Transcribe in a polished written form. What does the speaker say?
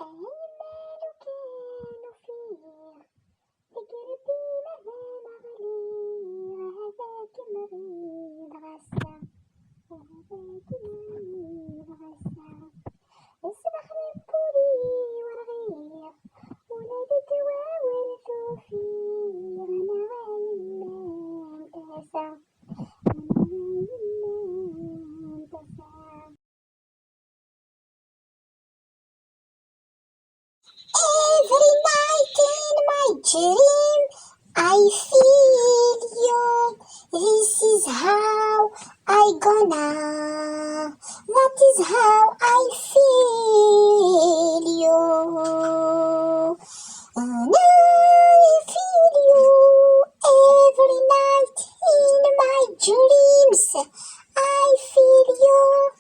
أيمن كانوا فيه بقلبي مهما غلي هذاك مريض غسة وهذاك مريض غسة اسمح للبولي والغير ولادة وورثوا فيه أنا عايم ما انتهسى أنا عايم ما انتهسى. Every night in my dream, I feel you. This is how I gonna. That is how I feel you. And I feel you every night in my dreams. I feel you.